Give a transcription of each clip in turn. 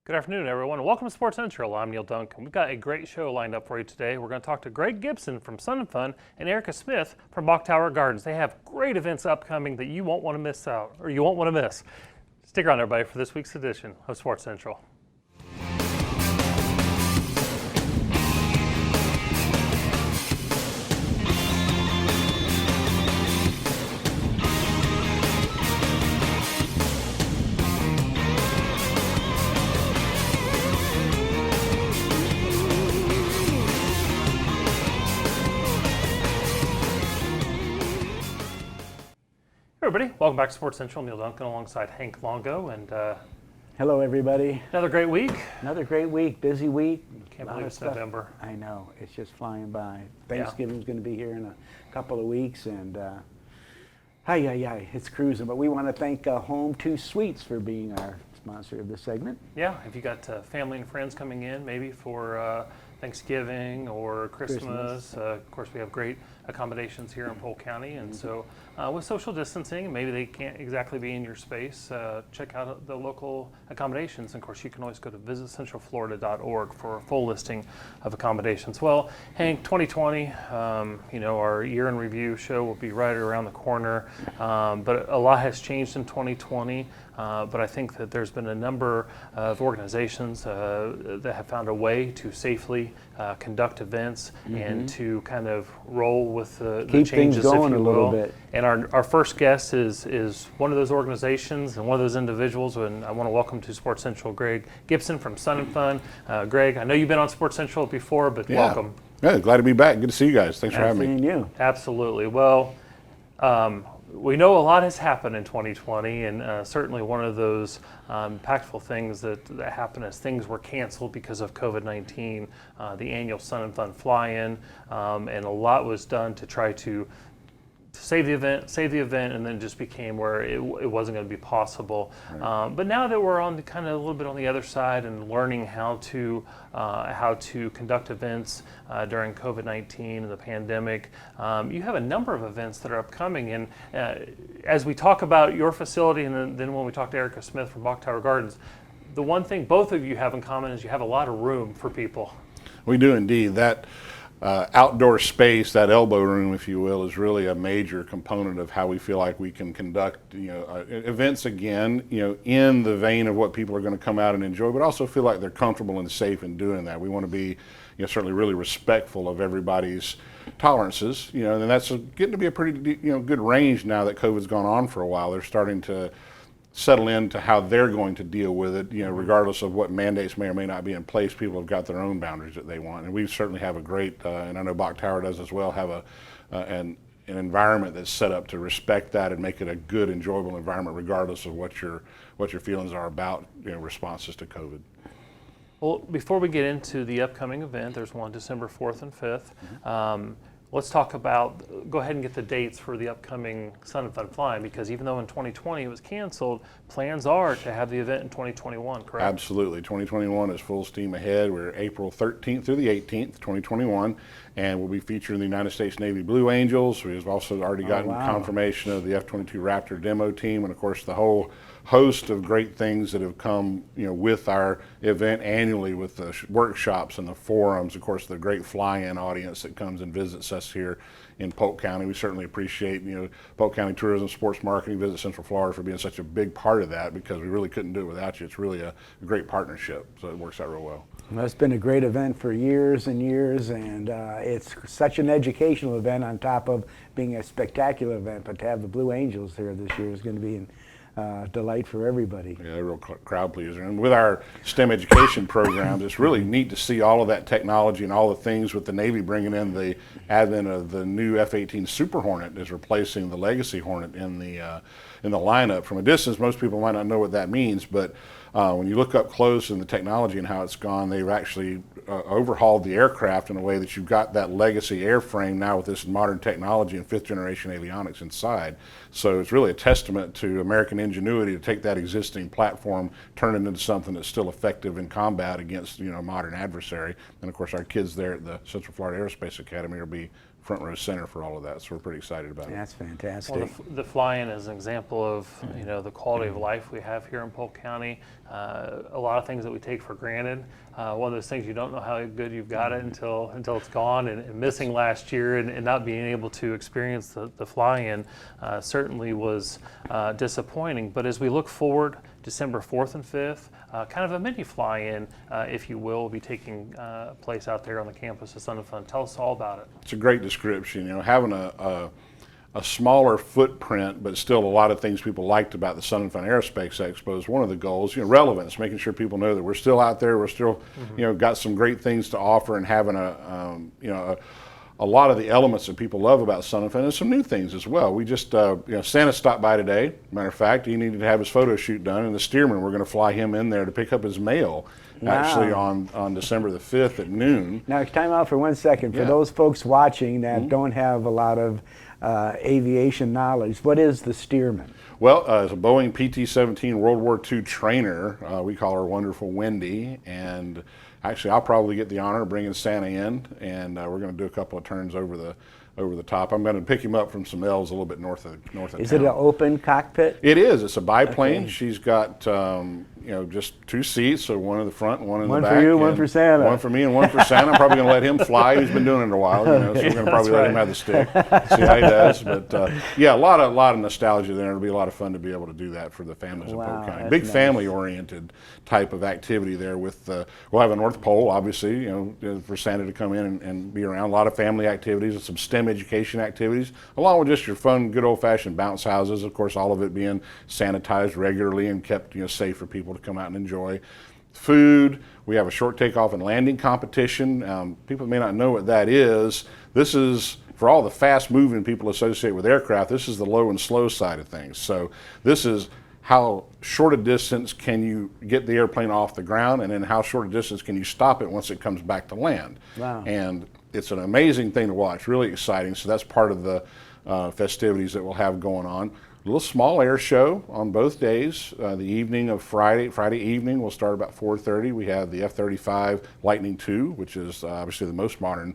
Good afternoon, everyone. Welcome to Sports Central. I'm Neal Duncan. We've got a great show lined up for you today. We're going to talk to Greg Gibson from Sun and Fun and Erica Smith from Bok Tower Gardens. They have great events upcoming that you won't want to miss out, or you won't want to miss. Stick around, everybody, for this week's edition of Sports Central. Everybody, welcome back to Sports Central. Neal Duncan alongside Hank Longo, and hello, everybody. Another great week. Another great week, busy week. Can't believe it's November. I know, it's just flying by. Thanksgiving's going to be here in a couple of weeks, and it's cruising. But we want to thank Home 2 Suites for being our sponsor of this segment. Yeah, if you got family and friends coming in, maybe for Thanksgiving or Christmas. Of course, we have great accommodations here in Polk County, and so with social distancing, maybe they can't exactly be in your space. Check out the local accommodations. And of course, you can always go to visitcentralflorida.org for a full listing of accommodations. Well, Hank, 2020, our year in review show will be right around the corner, but a lot has changed in 2020. But I think that there's been a number of organizations that have found a way to safely conduct events and to kind of roll with the Keep changes, things going if you a little will. bit. And our first guest is one of those organizations and one of those individuals, and I want to welcome to Sports Central Greg Gibson from Sun and Fun. Greg, I know you've been on Sports Central before, but welcome. Yeah, glad to be back. Good to see you guys. Thanks for having me. You. Absolutely. Well, we know a lot has happened in 2020, and certainly one of those impactful things that happened is things were canceled because of COVID-19, the annual Sun and Fun fly-in, and a lot was done to try to save the event, and then just became where it wasn't going to be possible. Right. But now that we're on kind of a little bit on the other side and learning how to conduct events during COVID-19 and the pandemic, you have a number of events that are upcoming. And as we talk about your facility, and then when we talk to Erica Smith from Bok Tower Gardens, the one thing both of you have in common is you have a lot of room for people. We do indeed. That outdoor space, that elbow room, if you will, is really a major component of how we feel like we can conduct, events again, in the vein of what people are going to come out and enjoy, but also feel like they're comfortable and safe in doing that. We want to be, certainly really respectful of everybody's tolerances, and that's getting to be a pretty, good range now that COVID's gone on for a while. They're starting to settle into how they're going to deal with it, regardless of what mandates may or may not be in place. People have got their own boundaries that they want, and we certainly have a great, and I know Bok Tower does as well, have an environment that's set up to respect that and make it a good, enjoyable environment, regardless of what your feelings are about responses to COVID. Well, before we get into the upcoming event, there's one December 4th and 5th. Let's talk about, go ahead and get the dates for the upcoming Sun and Fun Flying, because even though in 2020 it was canceled, plans are to have the event in 2021, correct? Absolutely. 2021 is full steam ahead. We're April 13th through the 18th, 2021, and we'll be featuring the United States Navy Blue Angels. We've also already gotten confirmation of the F-22 Raptor demo team, and of course the whole host of great things that have come, with our event annually, with the workshops and the forums. Of course, the great fly-in audience that comes and visits us here in Polk County. We certainly appreciate, Polk County Tourism, Sports Marketing, Visit Central Florida for being such a big part of that, because we really couldn't do it without you. It's really a great partnership, so it works out real well. Well, it's been a great event for years and years, and it's such an educational event on top of being a spectacular event. But to have the Blue Angels here this year is going to be delight for everybody. Yeah, a real crowd pleaser. And with our STEM education programs, it's really neat to see all of that technology and all the things with the Navy bringing in the advent of the new F-18 Super Hornet is replacing the Legacy Hornet in the lineup. From a distance, most people might not know what that means, but when you look up close and the technology and how it's gone, they've actually overhauled the aircraft in a way that you've got that legacy airframe now with this modern technology and fifth generation avionics inside. So it's really a testament to American ingenuity to take that existing platform, turn it into something that's still effective in combat against a modern adversary. And of course our kids there at the Central Florida Aerospace Academy will be front row center for all of that. So we're pretty excited about it. That's fantastic. Well, the fly-in is an example of the quality of life we have here in Polk County. A lot of things that we take for granted. One of those things you don't know how good you've got it until it's gone. And missing last year and not being able to experience the fly-in certainly was disappointing. But as we look forward, December 4th and 5th, kind of a mini fly-in, if you will be taking place out there on the campus of Sun and Fun. Tell us all about it. It's a great description. Having a smaller footprint, but still a lot of things people liked about the Sun and Fun Aerospace Expo is one of the goals. Relevance, making sure people know that we're still out there. We're still, got some great things to offer, and having a lot of the elements that people love about Sun and Fun, and some new things as well. We just, Santa stopped by today. Matter of fact, he needed to have his photo shoot done, and the steerman, we're going to fly him in there to pick up his mail. Wow. Actually on December the 5th at noon. Now, time out for 1 second. For Yeah. those folks watching that don't have a lot of aviation knowledge, what is the steerman? Well, it's a Boeing PT-17 World War II trainer. We call her Wonderful Wendy, and actually I'll probably get the honor of bringing Santa in, and we're going to do a couple of turns over the top. I'm going to pick him up from some elves a little bit north of Is town. it an open cockpit? It is. It's a biplane. Okay. She's got just two seats, so one in the front and one in One the for back. you, one and for Santa. One for me and one for Santa. I'm probably going to let him fly. He's been doing it a while, so we're going to probably let him have the stick, see how he does. But a lot of nostalgia there. It'll be a lot of fun to be able to do that for the families of Wow, Polk County. that's Big nice. family-oriented type of activity there. With we'll have a North Pole, obviously, for Santa to come in and be around. A lot of family activities and some STEM education activities, along with just your fun, good old-fashioned bounce houses. Of course, all of it being sanitized regularly and kept safe for people to come out and enjoy. Food. We have a short takeoff and landing competition. People may not know what that is. This is for all the fast-moving people associated with aircraft. This is the low and slow side of things. So this is how short a distance can you get the airplane off the ground, and then how short a distance can you stop it once it comes back to land. Wow. And it's an amazing thing to watch, really exciting. So that's part of the festivities that we'll have going on. A little small air show on both days. The evening of Friday evening, we'll start about 4:30. We have the F-35 Lightning II, which is obviously the most modern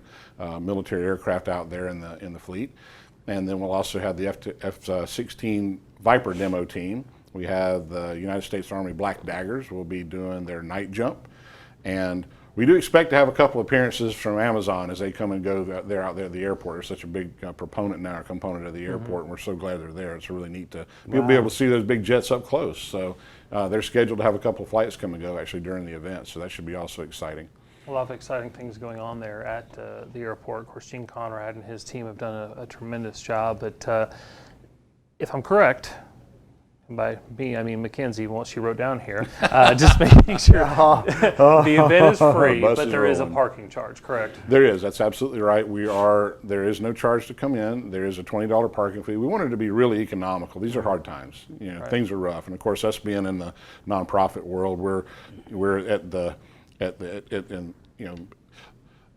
military aircraft out there in the fleet. And then we'll also have the F-16 Viper demo team. We have the United States Army Black Daggers will be doing their night jump. And we do expect to have a couple appearances from Amazon as they come and go. They're out there at the airport. They're such a big component of the airport, and we're so glad they're there. It's really neat to be able to see those big jets up close. So they're scheduled to have a couple of flights come and go actually during the event, so that should be also exciting. A lot of exciting things going on there at the airport. Of course, Gene Conrad and his team have done a tremendous job. But if I'm correct, and by me, I mean Mackenzie, what she wrote down here, just making sure the event is free, Bus but is there is a rolling. parking charge, correct? There is. That's absolutely right. There is no charge to come in. There is a $20 parking fee. We wanted to be really economical. These are hard times. Right. Things are rough, and of course, us being in the nonprofit world, we're at the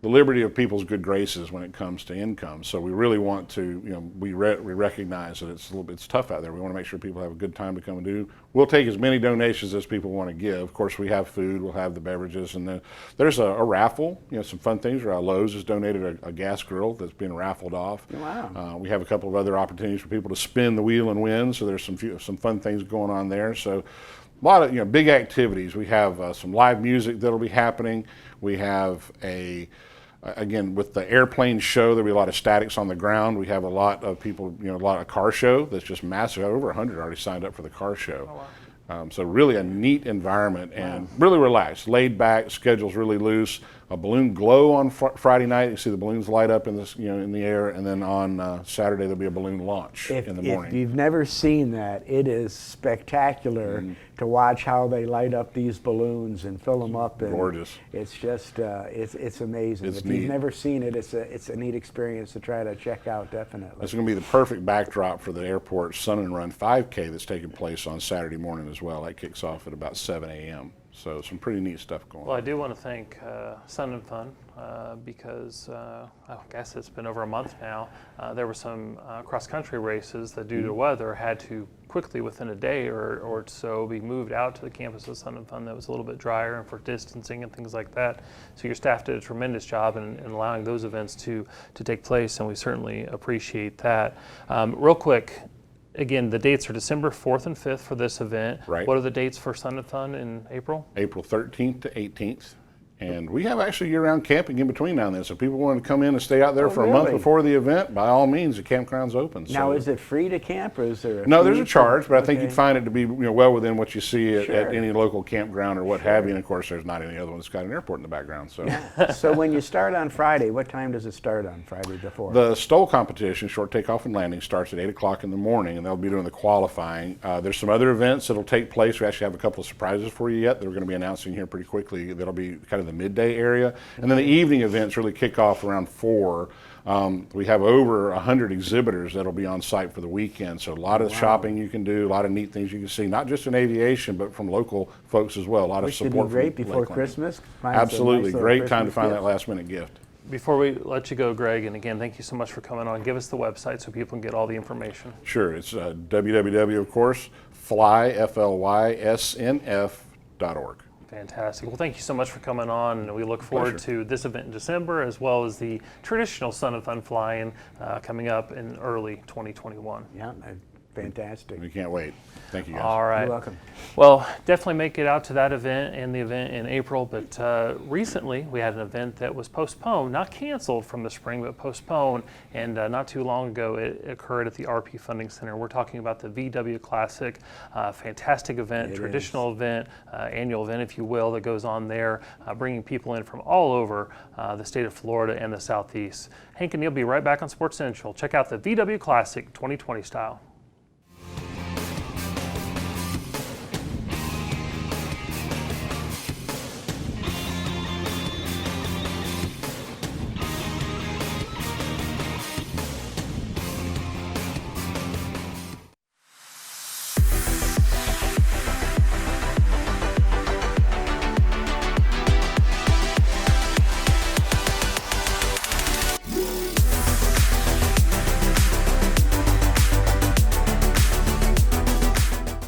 liberty of people's good graces when it comes to income. So we really want to, we recognize that it's tough out there. We want to make sure people have a good time to come and do. We'll take as many donations as people want to give. Of course, we have food, we'll have the beverages, and then there's a raffle. Some fun things. Lowe's has donated a gas grill that's being raffled off. Wow. We have a couple of other opportunities for people to spin the wheel and win. So there's some fun things going on there. So a lot of big activities. We have some live music that'll be happening. We have again, with the airplane show, there'll be a lot of statics on the ground. We have a lot of people, a lot of car show that's just massive. Over 100 already signed up for the car show. Oh, wow. So really a neat environment and really relaxed, laid back, schedule's really loose. A balloon glow on Friday night. You see the balloons light up in the air, and then on Saturday there'll be a balloon launch in the morning. If you've never seen that, it is spectacular to watch how they light up these balloons and fill them up. And gorgeous. It's just it's amazing. It's if neat. you've never seen it, it's a neat experience to try to check out. Definitely. That's going to be the perfect backdrop for the airport Sun and Run 5K that's taking place on Saturday morning as as well. That kicks off at about 7 a.m. So some pretty neat stuff going Well, I on. do want to thank Sun and Fun because I guess it's been over a month now. There were some cross-country races that, due to weather, had to quickly, within a day or so, be moved out to the campus of Sun and Fun that was a little bit drier and for distancing and things like that. So your staff did a tremendous job in allowing those events to take place, and we certainly appreciate that. Real quick, again, the dates are December 4th and 5th for this event. Right. What are the dates for Sun and Fun in April? April 13th to 18th. And we have actually year-round camping in between now and then. So people want to come in and stay out there for a month really? before the event, by all means, the campground's open. Now, So- is it free to camp, or is there a No, there's fee a charge, but I think Okay. you'd find it to be well within what you see at Sure. any local campground or what have you. And of course, there's not any other one that's got an airport in the background. So So when you start on Friday, what time does it start on Friday before? the STOL competition, short takeoff and landing, starts at 8 o'clock in the morning, and they'll be doing the qualifying. There's some other events that'll take place. We actually have a couple of surprises for you yet that we're going to be announcing here pretty quickly. That'll be kind of the midday area. And then the evening events really kick off around 4. We have over 100 exhibitors that'll be on site for the weekend. So a lot of shopping you can do, a lot of neat things you can see, not just in aviation, but from local folks as well. A lot Which of would support be great from before Lakeland. Christmas. Find some Absolutely. nice little Great time to Christmas find gifts. that last minute gift. Before we let you go, Greg, and again, thank you so much for coming on. Give us the website so people can get all the information. Sure. It's www, of course, flysnf.org. Fantastic. Well, thank you so much for coming on, and we look forward to this event in December, as well as the traditional Sun and Fun flying coming up in early 2021. Yeah, fantastic. We can't wait. Thank you, guys. All right. You're welcome. Well, definitely make it out to that event and the event in April. But recently, we had an event that was postponed, not canceled from the spring, but postponed. And not too long ago, it occurred at the RP Funding Center. We're talking about the VW Classic, fantastic event, It traditional event, annual event, if you will, that goes on there, bringing people in from all over the state of Florida and the Southeast. Hank and Neal will be right back on Sports Central. Check out the VW Classic 2020 style.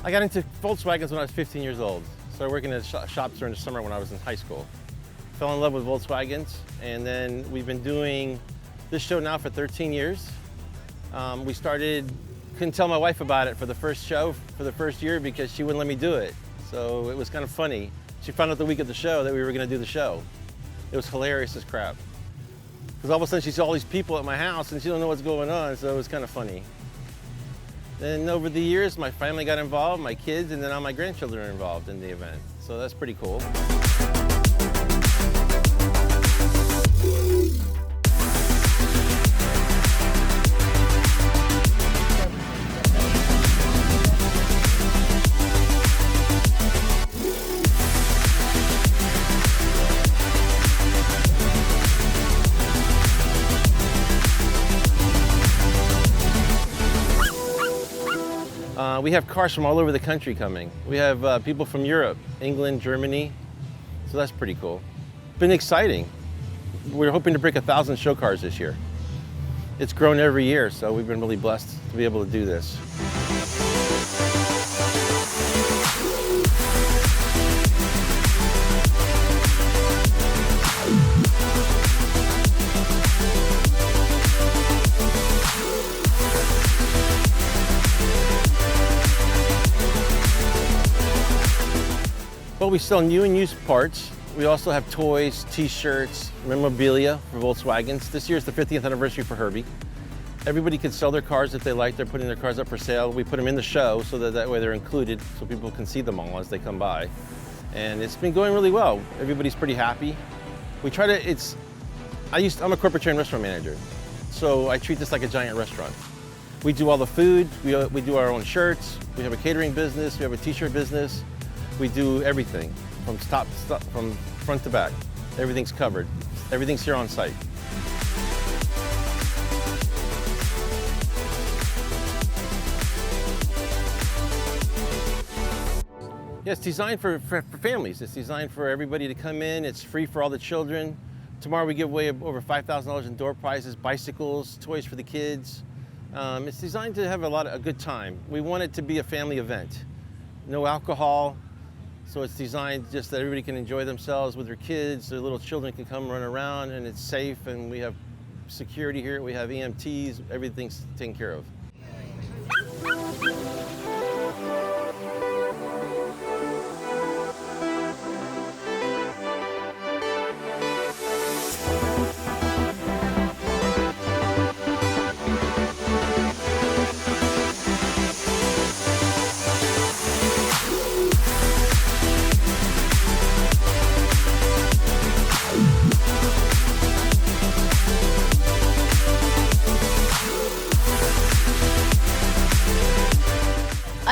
I got into Volkswagens when I was 15 years old. Started working at shops during the summer when I was in high school. Fell in love with Volkswagens, and then we've been doing this show now for 13 years. We started, couldn't tell my wife about it for the first show, for the first year, because she wouldn't let me do it. So it was kind of funny. She found out the week of the show that we were gonna do the show. It was hilarious as crap. Because all of a sudden she saw all these people at my house and she don't know what's going on, so it was kind of funny. Then over the years, my family got involved, my kids, and then all my grandchildren are involved in the event. So that's pretty cool. We have cars from all over the country coming. We have people from Europe, England, Germany, so that's pretty cool. Been exciting. We're hoping to break 1,000 show cars this year. It's grown every year, so we've been really blessed to be able to do this. Well, we sell new and used parts. We also have toys, t-shirts, memorabilia for Volkswagens. This year is the 50th anniversary for Herbie. Everybody can sell their cars if they like. They're putting their cars up for sale. We put them in the show so that way they're included so people can see them all as they come by. And it's been going really well. Everybody's pretty happy. We try to, I'm a corporate trained restaurant manager. So I treat this like a giant restaurant. We do all the food, we do our own shirts, we have a catering business, we have a t-shirt business. We do everything from from front to back. Everything's covered. Everything's here on site. Yeah, it's designed for families. It's designed for everybody to come in. It's free for all the children. Tomorrow we give away over $5,000 in door prizes, bicycles, toys for the kids. It's designed to have a good time. We want it to be a family event. No alcohol, so it's designed just that everybody can enjoy themselves with their kids. Their little children can come run around, and it's safe, and we have security here. We have EMTs, everything's taken care of.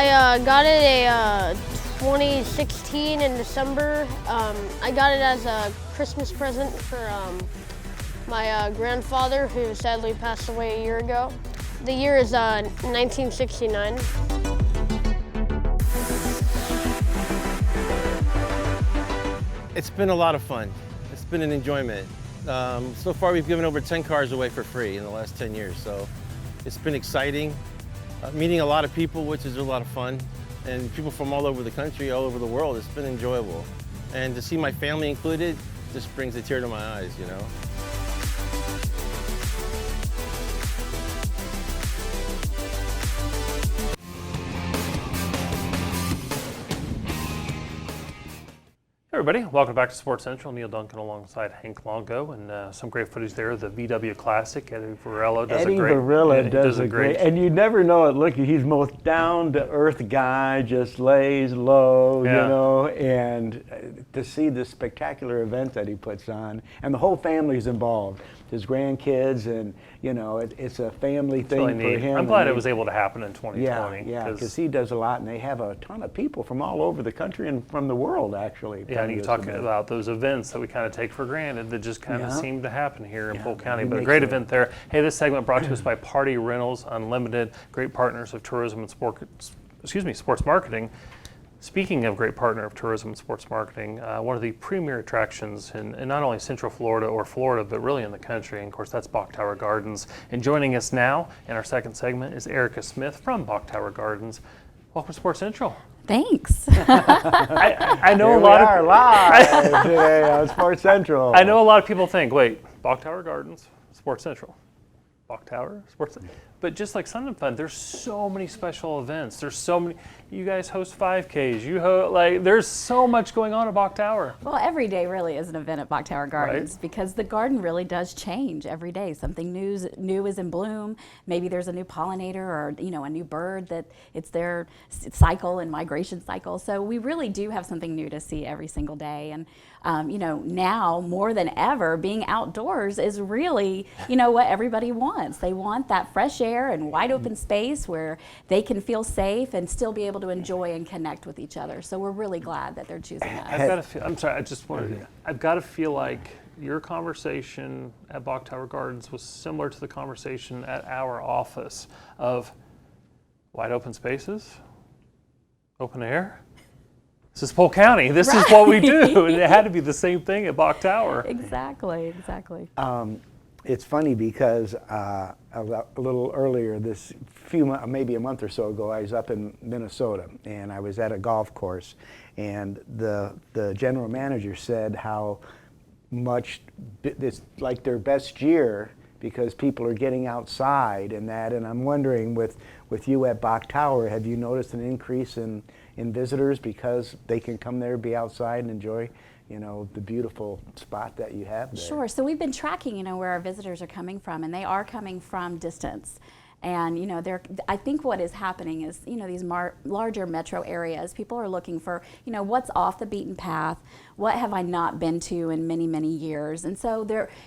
I got it a 2016 in December. I got it as a Christmas present for my grandfather, who sadly passed away a year ago. The year is 1969. It's been a lot of fun. It's been an enjoyment. So far we've given over 10 cars away for free in the last 10 years, so it's been exciting. Meeting a lot of people, which is a lot of fun, and people from all over the country, all over the world. It's been enjoyable. And to see my family included just brings a tear to my eyes, you know. Hey everybody, welcome back to Sports Central. Neal Duncan alongside Hank Longo, and some great footage there. The VW Classic. Eddie Varela does Eddie a great. Varela he does a great, and you never know it. Look, he's most down to earth guy, just lays low, Yeah. you know. And to see the spectacular event that he puts on, and the whole family's involved, his grandkids, and you know, it's a family thing really for neat. him. I'm glad and it was able to happen in 2020. Yeah, because he does a lot, and they have a ton of people from all over the country and from the world, actually. Yeah, and you talk about those events that we kind of take for granted that just kind of seem to happen here in Polk County. But a great event there. Hey, this segment brought to us by Party Rentals Unlimited, great partners of tourism and sports marketing. Speaking of great partner of tourism and sports marketing, one of the premier attractions in not only Central Florida or Florida, but really in the country. And of course, that's Bok Tower Gardens. And joining us now in our second segment is Erica Smith from Bok Tower Gardens. Welcome to Sports Central. Thanks. I know Here a lot we are of live today on Sports Central. I know a lot of people think, wait, Bok Tower Gardens, Sports Central. Bok Tower, Sports Central. But just like Sun and Fun, there's so many special events. There's so many. You guys host 5Ks. There's so much going on at Bok Tower. Well, every day really is an event at Bok Tower Gardens, because the garden really does change every day. Something new is in bloom. Maybe there's a new pollinator, or a new bird that it's their cycle and migration cycle. So we really do have something new to see every single day. And now more than ever, being outdoors is really what everybody wants. They want that fresh air and wide open space where they can feel safe and still be able to enjoy and connect with each other. So we're really glad that they're choosing us. I've got to feel like your conversation at Bok Tower Gardens was similar to the conversation at our office of wide open spaces, open air. This is Polk County. This is what we do. And it had to be the same thing at Bok Tower. Exactly. It's funny because a little earlier, maybe a month or so ago, I was up in Minnesota, and I was at a golf course, and the general manager said how much it's like their best year because people are getting outside and that. And I'm wondering, with you at Bok Tower, have you noticed an increase in visitors because they can come there, be outside, and enjoy the beautiful spot that you have there? Sure. So we've been tracking, where our visitors are coming from, and they are coming from distance. And I think what is happening is, these larger metro areas, people are looking for, what's off the beaten path, what have I not been to in many, many years. And so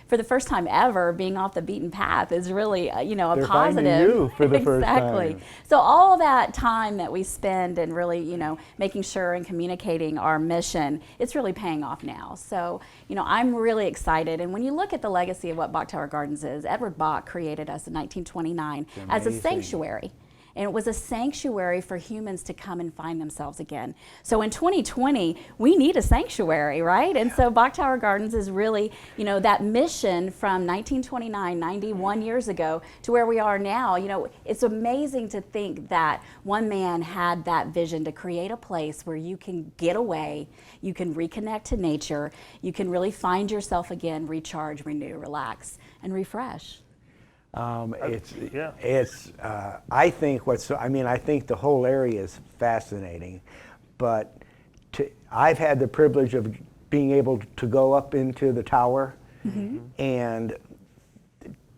for the first time ever, being off the beaten path is really, a They're positive. finding you for the first time. Exactly. So all that time that we spend and really, making sure and communicating our mission, it's really paying off now. So, I'm really excited. And when you look at the legacy of what Bok Tower Gardens is, Edward Bok created us in 1929 as a sanctuary. and it was a sanctuary for humans to come and find themselves again. So in 2020, we need a sanctuary, right? And so Bok Tower Gardens is really, you know, that mission from 1929, 91 years ago to where we are now. You know, it's amazing to think that one man had that vision to create a place where you can get away, you can reconnect to nature, you can really find yourself again, recharge, renew, relax, and refresh. I think I think the whole area is fascinating, but I've had the privilege of being able to go up into the tower and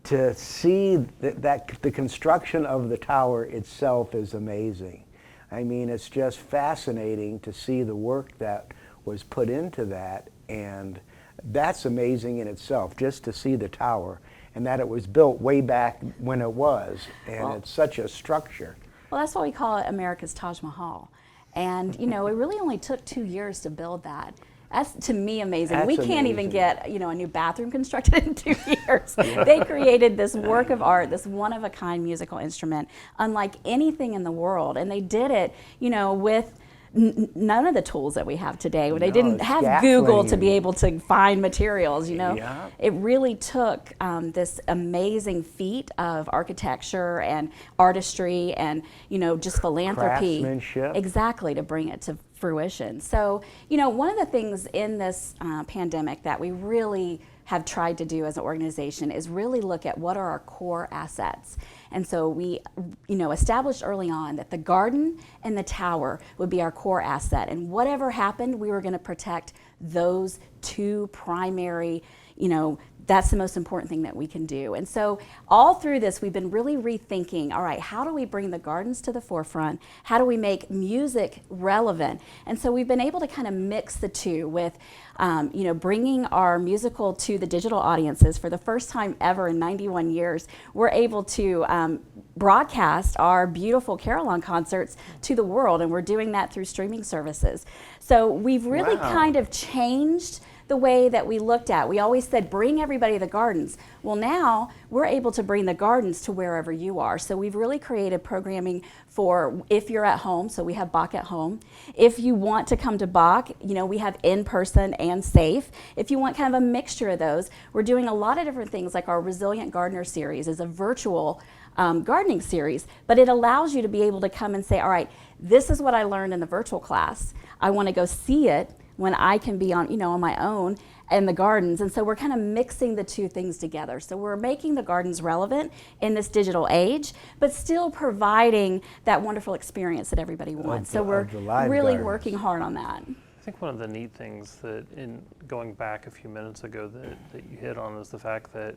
to see that the construction of the tower itself is amazing. I mean, it's just fascinating to see the work that was put into that, and that's amazing in itself, just to see the tower and that it was built way back when it was, and it's such a structure. Well, that's why we call it America's Taj Mahal. And, you know, it really only took 2 years to build that. That's, to me, amazing. That's we can't amazing. even get, you know, a new bathroom constructed in 2 years. They created this work of art, this one-of-a-kind musical instrument, unlike anything in the world. And they did it, you know, with none of the tools that we have today. They didn't have Google to be able to find materials, you know. Yeah. It really took this amazing feat of architecture and artistry and, you know, just philanthropy. Craftsmanship. Exactly, to bring it to fruition. So, you know, one of the things in this pandemic that we really have tried to do as an organization is really look at what are our core assets. And so we, you know, established early on that the garden and the tower would be our core asset. And whatever happened, we were going to protect those two primary, you know, that's the most important thing that we can do. And so all through this, we've been really rethinking, all right, how do we bring the gardens to the forefront? How do we make music relevant? And so we've been able to kind of mix the two with, you know, bringing our musical to the digital audiences. For the first time ever in 91 years, we're able to broadcast our beautiful carillon concerts to the world, and we're doing that through streaming services. So we've really kind of changed the way that we looked at. We always said, bring everybody to the gardens. Well, now we're able to bring the gardens to wherever you are. So we've really created programming for if you're at home, so we have Bok at Home. If you want to come to Bok, you know, we have in-person and safe. If you want kind of a mixture of those, we're doing a lot of different things, like our Resilient Gardener series is a virtual gardening series, but it allows you to be able to come and say, all right, this is what I learned in the virtual class. I want to go see it when I can be on, you know, on my own in the gardens. And so we're kind of mixing the two things together. So we're making the gardens relevant in this digital age, but still providing that wonderful experience that everybody wants. So we're really working hard on that. I think one of the neat things that, in going back a few minutes ago, that you hit on is the fact that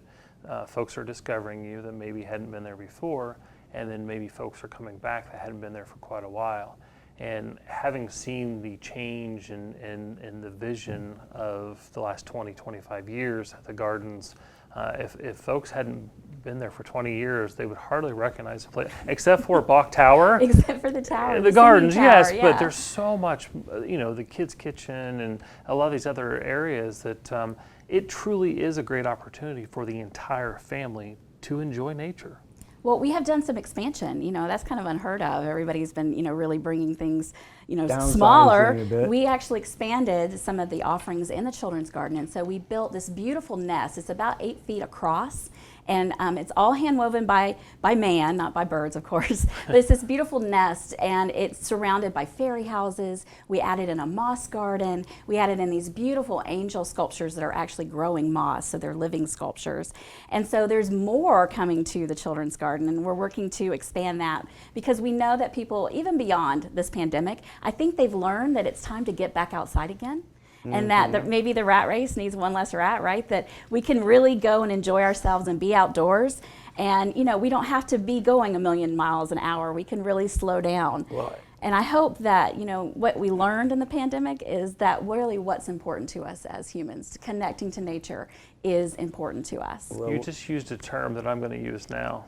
folks are discovering you that maybe hadn't been there before, and then maybe folks are coming back that hadn't been there for quite a while. And having seen the change in the vision of the last 20, 25 years at the gardens, if folks hadn't been there for 20 years, they would hardly recognize the place, except for Bok Tower. Except for the tower. The gardens, tower, yes, yeah. but there's so much, you know, the kids' kitchen and a lot of these other areas that it truly is a great opportunity for the entire family to enjoy nature. Well, we have done some expansion. You know, that's kind of unheard of. Everybody's been, you know, really bringing things, you know, Downsizing smaller. a bit. We actually expanded some of the offerings in the children's garden, and so we built this beautiful nest. It's about 8 feet across, and it's all hand woven by man, not by birds, of course. But it's this beautiful nest, and it's surrounded by fairy houses. We added in a moss garden. We added in these beautiful angel sculptures that are actually growing moss, so they're living sculptures. And so there's more coming to the children's garden, and we're working to expand that because we know that people, even beyond this pandemic, I think they've learned that it's time to get back outside again. And that maybe the rat race needs one less rat, right? That we can really go and enjoy ourselves and be outdoors. And, you know, we don't have to be going 1,000,000 miles an hour. We can really slow down. Well, and I hope that, you know, what we learned in the pandemic is that really what's important to us as humans, connecting to nature, is important to us. You just used a term that I'm going to use now.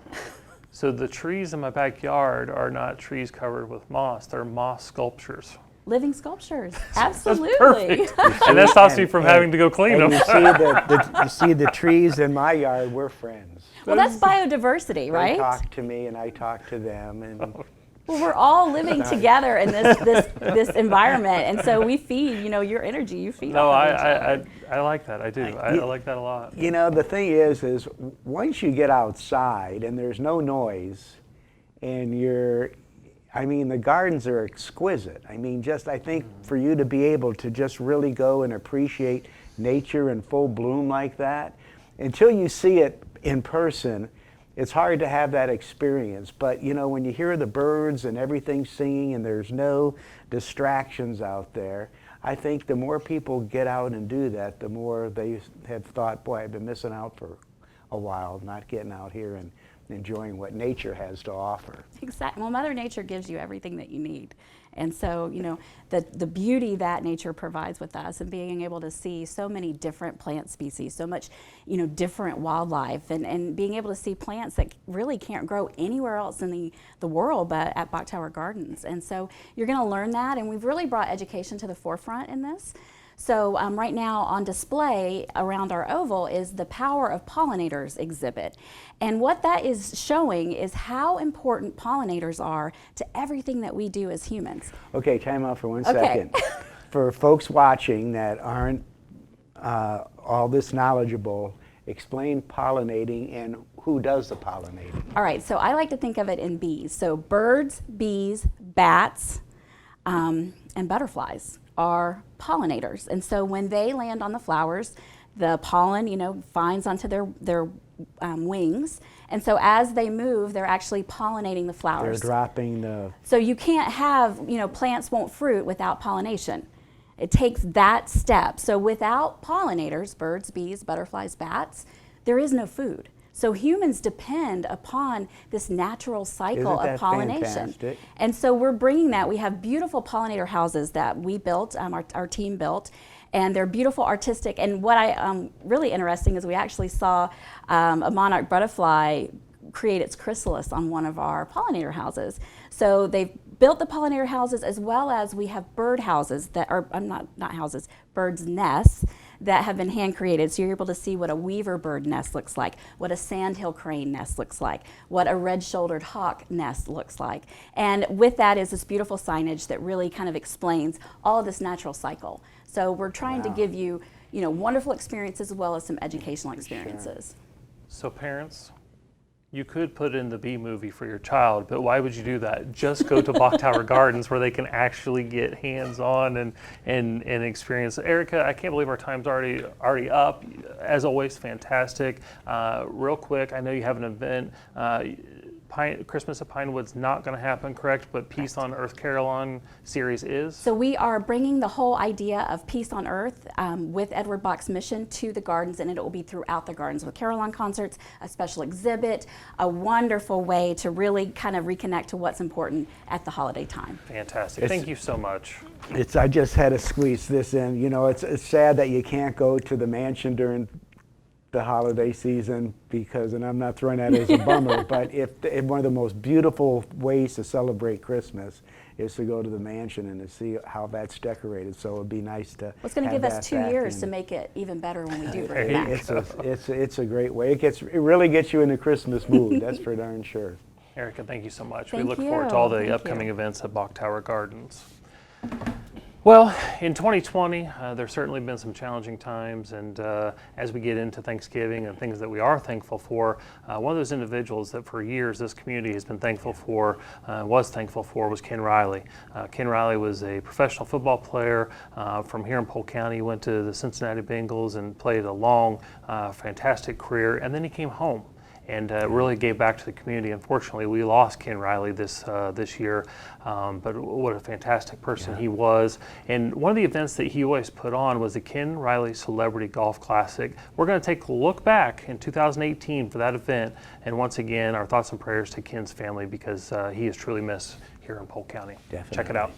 So the trees in my backyard are not trees covered with moss, they're moss sculptures. living sculptures. Absolutely. Perfect. And that stops me from having to go clean And them. you see the trees in my yard, we're friends. Well, that's biodiversity, right? They talk to me and I talk to them. And Well, we're all living together in this environment, and so we feed. Your energy. You feed. No, off of each other. I like that. I do. I like that a lot. the thing is once you get outside and there's no noise and the gardens are exquisite. I think for you to be able to just really go and appreciate nature in full bloom like that, until you see it in person, it's hard to have that experience. But when you hear the birds and everything singing and there's no distractions out there, I think the more people get out and do that, the more they have thought, boy, I've been missing out for a while, not getting out here and enjoying what nature has to offer. Exactly. Well, Mother Nature gives you everything that you need. And so, the beauty that nature provides with us, and being able to see so many different plant species, so much, different wildlife, and being able to see plants that really can't grow anywhere else in the world but at Bok Tower Gardens. And so you're going to learn that, and we've really brought education to the forefront in this. So right now on display around our oval is the Power of Pollinators exhibit. And what that is showing is how important pollinators are to everything that we do as humans. Okay, time out for one Okay. second. For folks watching that aren't all this knowledgeable, explain pollinating and who does the pollinating. All right, so I like to think of it in bees. So birds, bees, bats, and butterflies are pollinators. And so when they land on the flowers, the pollen, finds onto their wings. And so as they move, they're actually pollinating the They're flowers. dropping the... So you can't have, plants won't fruit without pollination. It takes that step. So without pollinators, birds, bees, butterflies, bats, there is no food. So humans depend upon this natural cycle Isn't that of pollination. fantastic? And so we're bringing that. We have beautiful pollinator houses that we built, our team built, and they're beautiful, artistic. And what I really interesting is we actually saw a monarch butterfly create its chrysalis on one of our pollinator houses. So they've built the pollinator houses, as well as we have bird houses that are not houses, birds' nests that have been hand created. So you're able to see what a weaver bird nest looks like, what a sandhill crane nest looks like, what a red-shouldered hawk nest looks like. And with that is this beautiful signage that really kind of explains all of this natural cycle. So we're trying to give you, wonderful experiences as well as some educational experiences. So parents, you could put in the bee movie for your child, but why would you do that? Just go to Bok Tower Gardens where they can actually get hands-on and experience. Erica, I can't believe our time's already up. As always, fantastic. Real quick, I know you have an event. Christmas at Pinewood's not going to happen, correct? But Peace on Earth Carillon series is? So we are bringing the whole idea of Peace on Earth with Edward Bok's mission to the gardens, and it will be throughout the gardens with Carillon concerts, a special exhibit, a wonderful way to really kind of reconnect to what's important at the holiday time. Fantastic. Thank you so much. I just had to squeeze this in. It's sad that you can't go to the mansion during the holiday season and I'm not throwing that as a bummer, but if one of the most beautiful ways to celebrate Christmas is to go to the mansion and to see how that's decorated. So it'd be nice to. It's going to give us 2 years to make it even better when we do bring it back. It's a great way. It really gets you in the Christmas mood. That's for darn sure. Erica, thank you so much. Thank we look you. forward to all the Thank upcoming you. events at Bok Tower Gardens. Well, in 2020, there's certainly been some challenging times, and as we get into Thanksgiving and things that we are thankful for, one of those individuals that for years this community has been thankful for, was Ken Riley. Ken Riley was a professional football player from here in Polk County. He went to the Cincinnati Bengals and played a long, fantastic career, and then he came home and really gave back to the community. Unfortunately, we lost Ken Riley this year, but what a fantastic person he was. And one of the events that he always put on was the Ken Riley Celebrity Golf Classic. We're going to take a look back in 2018 for that event, and once again, our thoughts and prayers to Ken's family, because he is truly missed here in Polk County. Definitely. Check it out.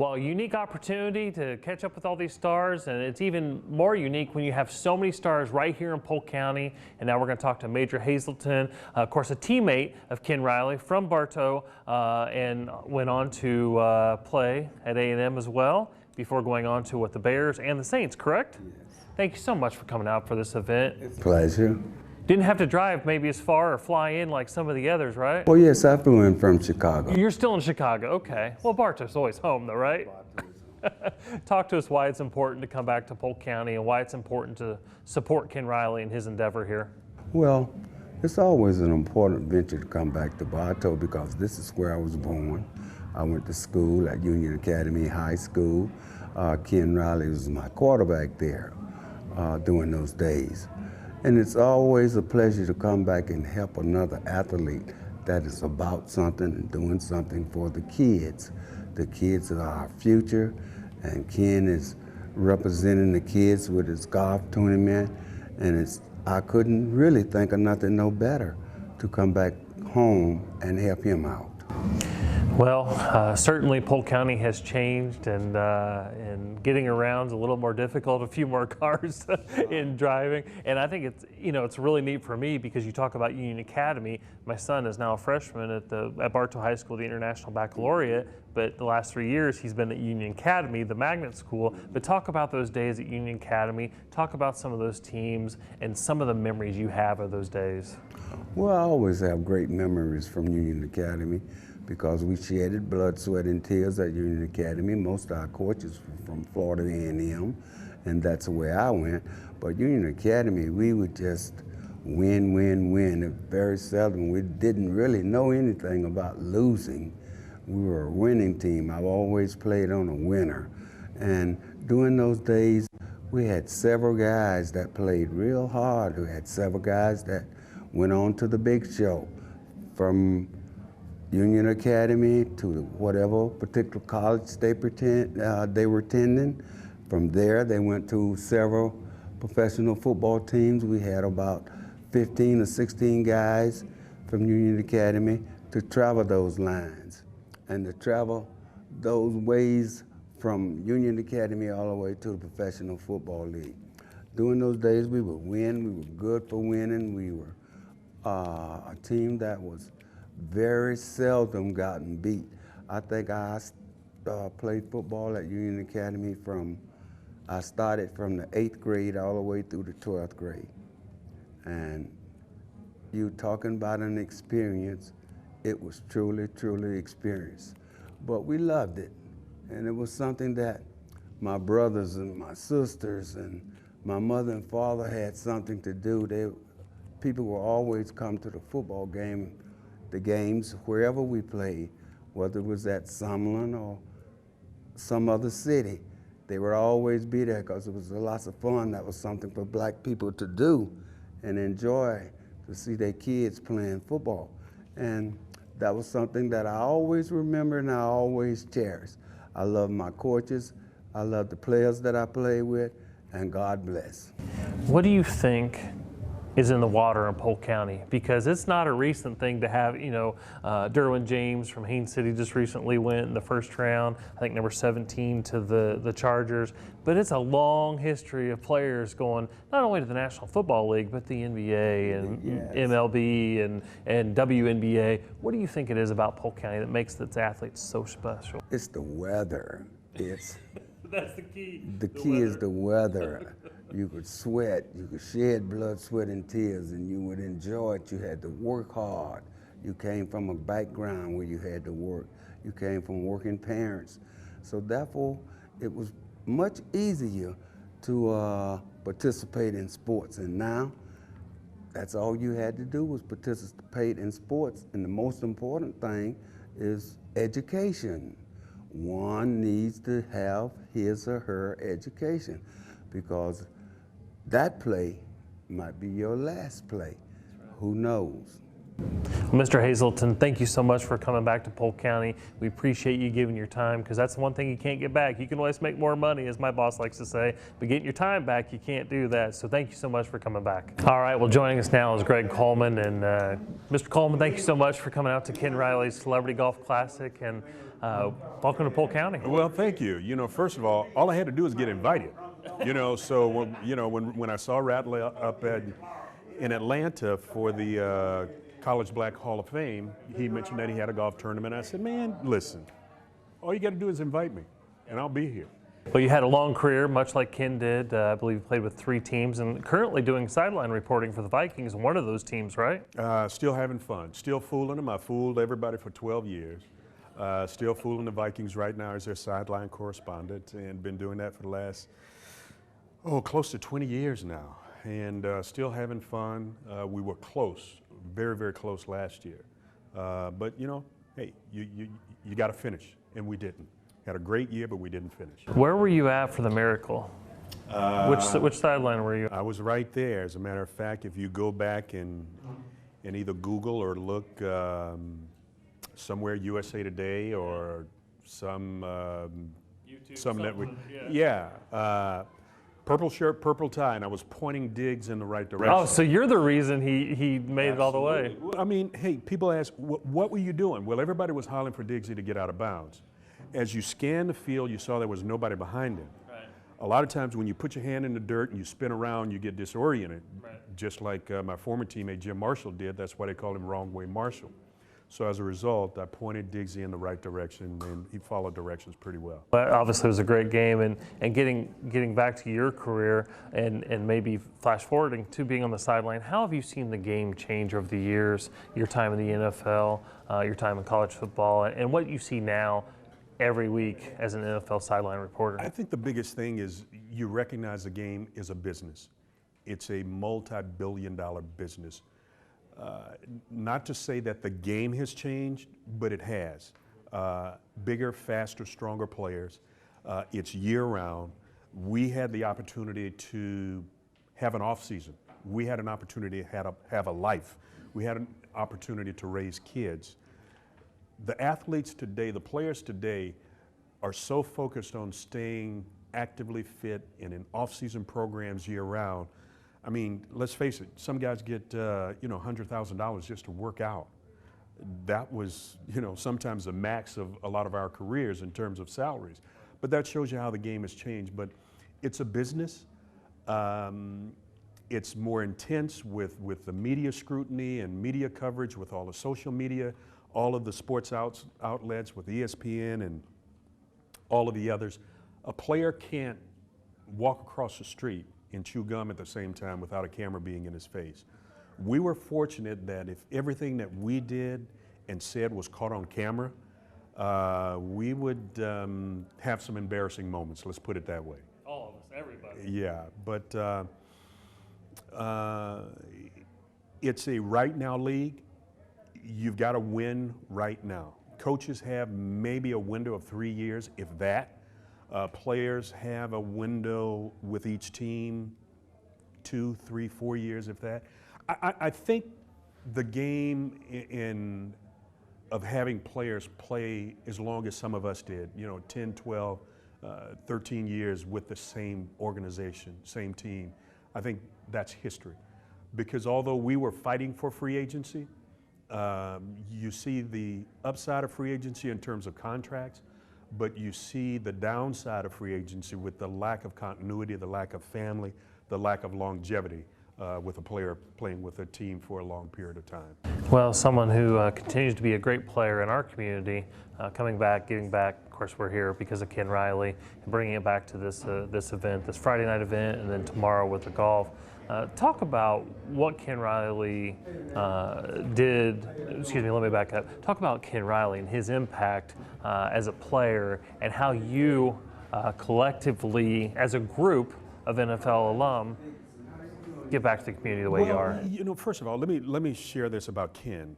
Well, a unique opportunity to catch up with all these stars, and it's even more unique when you have so many stars right here in Polk County. And now we're going to talk to Major Hazelton, of course, a teammate of Ken Riley from Bartow, and went on to play at A&M as well before going on to what the Bears and the Saints, correct? Yes. Thank you so much for coming out for this event. Pleasure. Didn't have to drive maybe as far or fly in like some of the others, right? Well, yes, I flew in from Chicago. You're still in Chicago, okay. Well, Bartow's always home though, right? Talk to us why it's important to come back to Polk County and why it's important to support Ken Riley in his endeavor here. Well, it's always an important venture to come back to Bartow because this is where I was born. I went to school at Union Academy High School. Ken Riley was my quarterback there during those days. And it's always a pleasure to come back and help another athlete that is about something and doing something for the kids. The kids are our future, and Ken is representing the kids with his golf tournament, and I couldn't really think of nothing no better to come back home and help him out. Well, certainly Polk County has changed, and getting around is a little more difficult, a few more cars in driving. And I think it's really neat for me because you talk about Union Academy. My son is now a freshman at Bartow High School, the International Baccalaureate, but the last 3 years he's been at Union Academy, the magnet school. But talk about those days at Union Academy, talk about some of those teams and some of the memories you have of those days. Well, I always have great memories from Union Academy, because we shedded blood, sweat, and tears at Union Academy. Most of our coaches were from Florida A&M, and that's the way I went. But Union Academy, we would just win, win, win. Very seldom. We didn't really know anything about losing. We were a winning team. I've always played on a winner. And during those days, we had several guys that played real hard. We had several guys that went on to the big show, from Union Academy to whatever particular college they were attending. From there, they went to several professional football teams. We had about 15 or 16 guys from Union Academy to travel those lines and to travel those ways from Union Academy all the way to the Professional Football League. During those days, we would win. We were good for winning. We were a team that was very seldom gotten beat. I think I played football at Union Academy I started from the 8th grade all the way through the 12th grade. And you talking about an experience, it was truly, truly experience. But we loved it. And it was something that my brothers and my sisters and my mother and father had something to do. People would always come to the football game, the games, wherever we played, whether it was at Summerlin or some other city. They would always be there because it was lots of fun. That was something for black people to do and enjoy, to see their kids playing football. And that was something that I always remember and I always cherish. I love my coaches, I love the players that I play with, and God bless. What do you think is in the water in Polk County? Because it's not a recent thing to have, Derwin James from Haines City just recently went in the first round, I think number 17 to the Chargers, but it's a long history of players going not only to the National Football League, but the NBA and yes, MLB and WNBA. What do you think it is about Polk County that makes its athletes so special? It's the weather. That's the key. The key is the weather. You could sweat, you could shed blood, sweat, and tears, and you would enjoy it. You had to work hard. You came from a background where you had to work. You came from working parents. So therefore, it was much easier to participate in sports. And now, that's all you had to do was participate in sports. And the most important thing is education. One needs to have his or her education, because that play might be your last play. Who knows? Mr. Hazelton, thank you so much for coming back to Polk County. We appreciate you giving your time, because that's the one thing you can't get back. You can always make more money, as my boss likes to say, but getting your time back, you can't do that. So thank you so much for coming back. All right, well, joining us now is Greg Coleman. And Mr. Coleman, thank you so much for coming out to Ken Riley's Celebrity Golf Classic. And Welcome to Polk County. Well, thank you. You know, first of all I had to do was get invited. You know, so when I saw Rattler up in Atlanta for the College Black Hall of Fame, he mentioned that he had a golf tournament. I said, man, listen, all you got to do is invite me, and I'll be here. Well, you had a long career, much like Ken did. I believe you played with 3 teams and currently doing sideline reporting for the Vikings, one of those teams, right? Still having fun, still fooling them. I fooled everybody for 12 years. Still fooling the Vikings right now as their sideline correspondent, and been doing that for the last, close to 20 years now. And still having fun. We were close, very, very close last year. But, you know, hey, you got to finish, and we didn't. Had a great year, but we didn't finish. Where were you at for the Miracle? Which sideline were you? I was right there. As a matter of fact, if you go back and either Google or look somewhere USA Today or some YouTube, some network, yeah. purple shirt, purple tie, and I was pointing Diggs in the right direction. Oh, so you're the reason he made it all the way. I mean, hey, people ask, what were you doing? Well, everybody was hollering for Diggsy to get out of bounds. As you scanned the field, you saw there was nobody behind him. Right. A lot of times when you put your hand in the dirt and you spin around, you get disoriented. Right. Just like my former teammate Jim Marshall did. That's why they called him Wrong Way Marshall. So as a result, I pointed Diggsy in the right direction, and he followed directions pretty well. But obviously, it was a great game, and getting back to your career, and maybe flash forwarding to being on the sideline. How have you seen the game change over the years? Your time in the NFL, your time in college football, and what you see now every week as an NFL sideline reporter? I think the biggest thing is you recognize the game is a business. It's a multi-billion-dollar business. Not to say that the game has changed, but it has. Bigger, faster, stronger players. It's year-round. We had the opportunity to have an off-season. We had an opportunity to have a life. We had an opportunity to raise kids. The athletes today, the players today, are so focused on staying actively fit and in off-season programs year-round. I mean, let's face it, some guys get $100,000 just to work out. That was, sometimes the max of a lot of our careers in terms of salaries. But that shows you how the game has changed. But it's a business. It's more intense with the media scrutiny and media coverage, with all the social media, all of the sports outlets, with ESPN and all of the others. A player can't walk across the street and chew gum at the same time without a camera being in his face. We were fortunate that if everything that we did and said was caught on camera, we would have some embarrassing moments, let's put it that way. All of us, everybody. Yeah, but it's a right now league. You've got to win right now. Coaches have maybe a window of 3 years, if that. Players have a window with each team, 2, 3, 4 years, if that. I think the game of having players play as long as some of us did, 10, 12, 13 years with the same organization, same team, I think that's history. Because although we were fighting for free agency, you see the upside of free agency in terms of contracts, but you see the downside of free agency with the lack of continuity, the lack of family, the lack of longevity with a player playing with a team for a long period of time. Well, someone who continues to be a great player in our community, coming back, giving back. Of course, we're here because of Ken Riley, and bringing it back to this event, this Friday night event, and then tomorrow with the golf. Talk about what Ken Riley did. Excuse me, let me back up. Talk about Ken Riley and his impact as a player, and how you collectively, as a group of NFL alum, give back to the community the way you are. First of all, let me share this about Ken.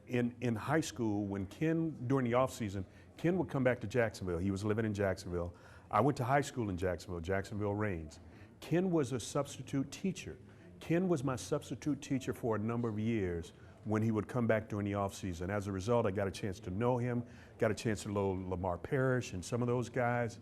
In high school, when Ken, during the off season, Ken would come back to Jacksonville. He was living in Jacksonville. I went to high school in Jacksonville Reigns. Ken was a substitute teacher. Ken was my substitute teacher for a number of years when he would come back during the off season. As a result, I got a chance to know him, got a chance to know Lamar Parrish and some of those guys.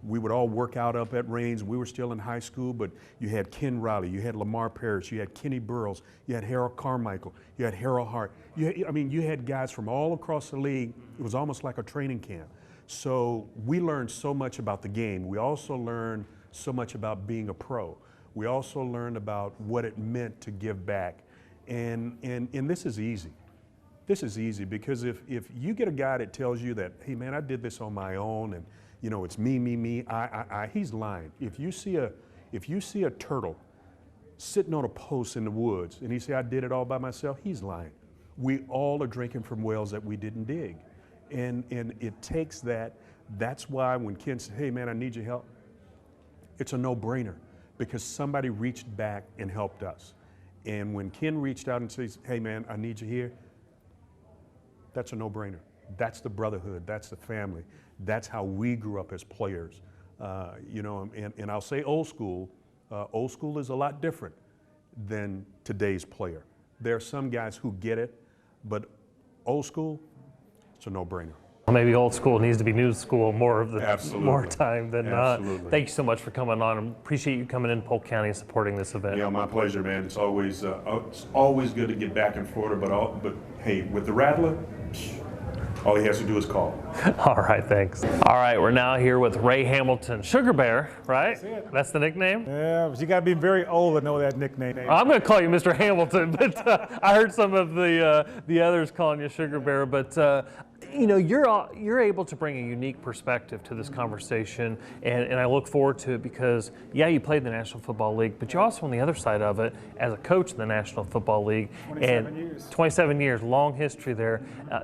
We would all work out up at Raines. We were still in high school, but you had Ken Riley, you had Lamar Parrish, you had Kenny Burroughs, you had Harold Carmichael, you had Harold Hart. You had guys from all across the league. It was almost like a training camp. So we learned so much about the game. We also learned so much about being a pro. We also learned about what it meant to give back. And this is easy. This is easy because if you get a guy that tells you that, hey man, I did this on my own and it's me, I, he's lying. If you see a turtle sitting on a post in the woods and he say I did it all by myself, he's lying. We all are drinking from wells that we didn't dig. And it takes that. That's why when Ken said, hey man, I need your help, it's a no-brainer because somebody reached back and helped us. And when Ken reached out and says, hey man, I need you here, that's a no-brainer. That's the brotherhood, that's the family. That's how we grew up as players. And I'll say old school is a lot different than today's player. There are some guys who get it, but old school, it's a no-brainer. Maybe old school needs to be new school more time than not. Absolutely. Thank you so much for coming on. I appreciate you coming in Polk County and supporting this event. Yeah, my pleasure, man. It's always good to get back in Florida, but hey, with the Rattler, all he has to do is call. All right, thanks. All right, we're now here with Ray Hamilton, Sugar Bear, right? That's the nickname? Yeah, but you got to be very old to know that nickname. I'm going to call you Mr. Hamilton, but I heard some of the others calling you Sugar Bear. But you're able to bring a unique perspective to this conversation, and I look forward to it because you played in the National Football League, but you're also on the other side of it as a coach in the National Football League. 27 years, long history there.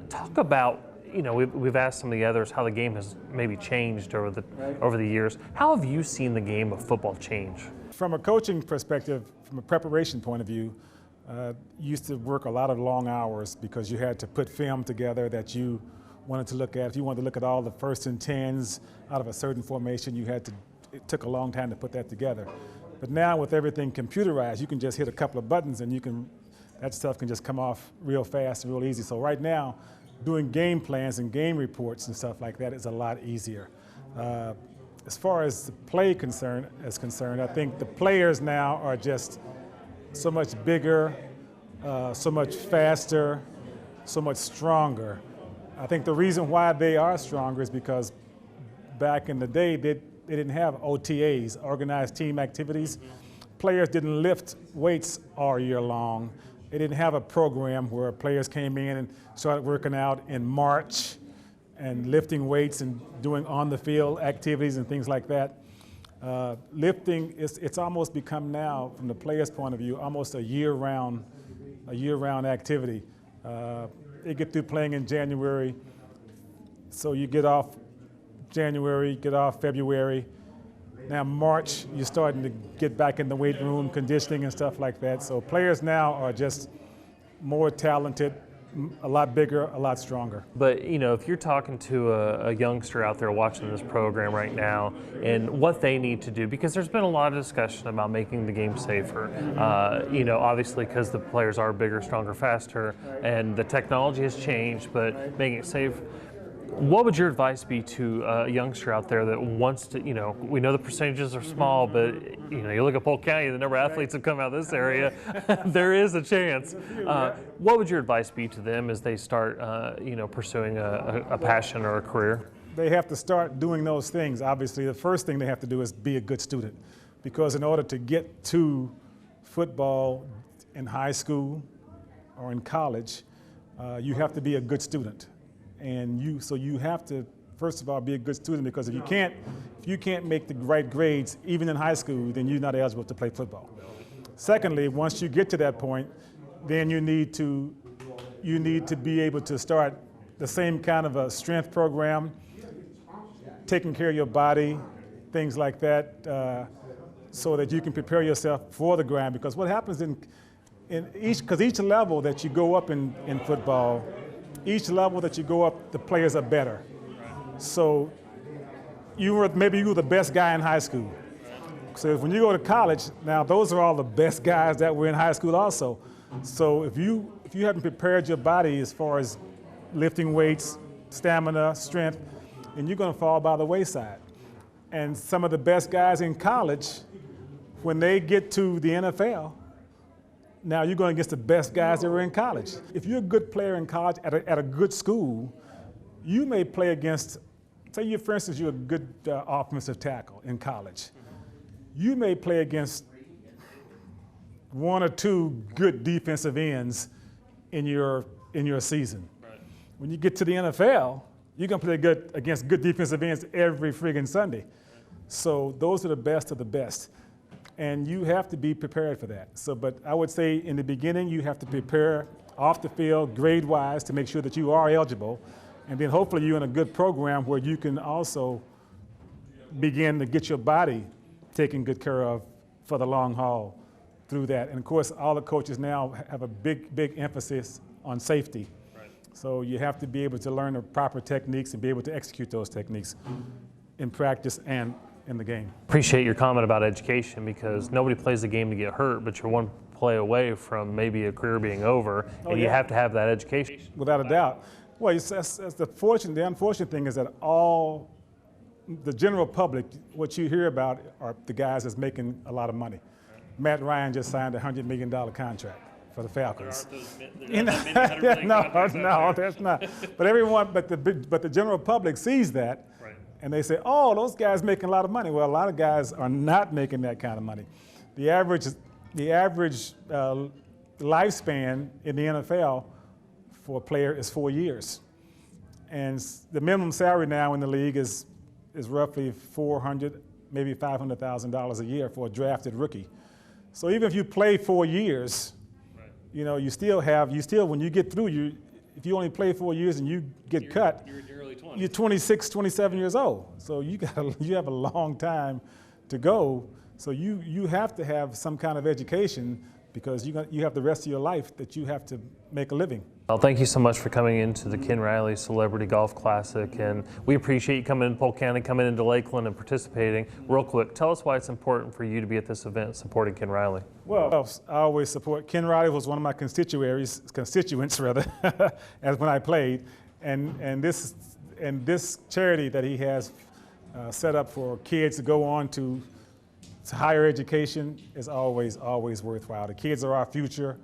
Talk about. We've asked some of the others how the game has maybe changed over the years. How have you seen the game of football change? From a coaching perspective, from a preparation point of view, you used to work a lot of long hours because you had to put film together that you wanted to look at. If you wanted to look at all the 1st and 10s out of a certain formation, it took a long time to put that together. But now with everything computerized, you can just hit a couple of buttons and that stuff can just come off real fast and real easy. So right now, doing game plans and game reports and stuff like that is a lot easier. As far as the play is concerned, I think the players now are just so much bigger, so much faster, so much stronger. I think the reason why they are stronger is because back in the day, they didn't have OTAs, organized team activities. Players didn't lift weights all year long. They didn't have a program where players came in and started working out in March and lifting weights and doing on-the-field activities and things like that. Lifting, it's almost become now, from the player's point of view, almost a year-round activity. They get through playing in January, so you get off January, get off February. Now March, you're starting to get back in the weight room, conditioning and stuff like that. So players now are just more talented, a lot bigger, a lot stronger. But if you're talking to a youngster out there watching this program right now and what they need to do, because there's been a lot of discussion about making the game safer, obviously because the players are bigger, stronger, faster, and the technology has changed, but making it safe. What would your advice be to a youngster out there that wants to, we know the percentages are small, but, you look at Polk County, the number of athletes have come out of this area, there is a chance. What would your advice be to them as they start, pursuing a passion or a career? They have to start doing those things. Obviously, the first thing they have to do is be a good student, because in order to get to football in high school or in college, you have to be a good student. And so you have to, first of all, be a good student, because if you can't make the right grades, even in high school, then you're not eligible to play football. Secondly, once you get to that point, then you need to be able to start the same kind of a strength program, taking care of your body, things like that, so that you can prepare yourself for the grind. Because what happens because each level that you go up in football, each level that you go up, the players are better. So maybe you were the best guy in high school. So when you go to college, now those are all the best guys that were in high school also. So if you haven't prepared your body as far as lifting weights, stamina, strength, then you're going to fall by the wayside. And some of the best guys in college, when they get to the NFL, now you're going against the best guys that were in college. If you're a good player in college at a good school, you may play against, say you, for instance, you're a good offensive tackle in college. You may play against one or two good defensive ends in your season. Right. When you get to the NFL, you're going to play against good defensive ends every friggin' Sunday. Right. So those are the best of the best. And you have to be prepared for that. So, but I would say in the beginning, you have to prepare off the field, grade-wise, to make sure that you are eligible. And then hopefully you're in a good program where you can also begin to get your body taken good care of for the long haul through that. And of course, all the coaches now have a big emphasis on safety. Right. So you have to be able to learn the proper techniques and be able to execute those techniques in practice and in the game. Appreciate your comment about education, because nobody plays the game to get hurt, but you're one play away from maybe a career being over, and you have to have that education. Without a doubt. Well, that's the unfortunate thing is that all the general public, what you hear about are the guys that's making a lot of money. Matt Ryan just signed a $100 million contract for the Falcons. No, that's not. But everyone, but the general public sees that. And they say, oh, those guys making a lot of money. Well, a lot of guys are not making that kind of money. The average lifespan in the NFL for a player is 4 years. And the minimum salary now in the league is roughly $400,000, maybe $500,000 a year for a drafted rookie. So even if you play 4 years, you know, you still, when you get through, if you only play 4 years and you get cut, you're 26, 27 years old. So you have a long time to go. So you have to have some kind of education, because you have the rest of your life that you have to make a living. Well, thank you so much for coming into the Ken Riley Celebrity Golf Classic, and we appreciate you coming into Polk County, coming into Lakeland and participating. Real quick, tell us why it's important for you to be at this event supporting Ken Riley. Well, I always support. Ken Riley was one of my constituents as when I played, and this charity that he has set up for kids to go on to higher education is always worthwhile. The kids are our future,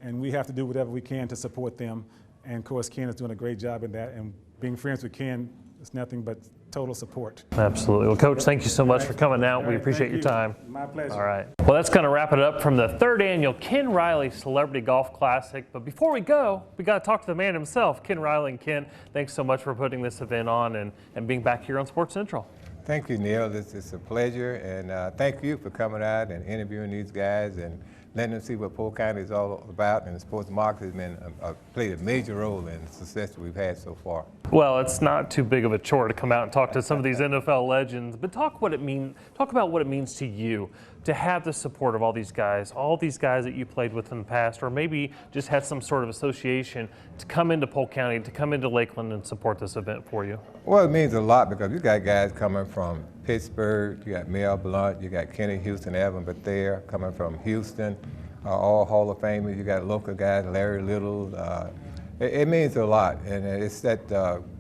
and we have to do whatever we can to support them. And of course, Ken is doing a great job in that, and being friends with Ken is nothing but total support. Absolutely. Well, Coach, thank you so much for coming out. We appreciate your time. My pleasure. All right. Well, that's going to wrap it up from the third annual Ken Riley Celebrity Golf Classic. But before we go, we got to talk to the man himself, Ken Riley. And Ken, thanks so much for putting this event on and being back here on Sports Central. Thank you, Neal. This is a pleasure, and thank you for coming out and interviewing these guys and letting them see what Polk County is all about. And the sports market has been played a major role in the success that we've had so far. Well, it's not too big of a chore to come out and talk to some of these NFL legends, but talk about what it means to you to have the support of all these guys that you played with in the past, or maybe just had some sort of association to come into Polk County, to come into Lakeland and support this event for you. Well, it means a lot, because you got guys coming from Pittsburgh, you got Mel Blount, you got Kenny Houston, Evan Bethea coming from Houston, all Hall of Famers. You got local guys, Larry Little. It means a lot, and it's that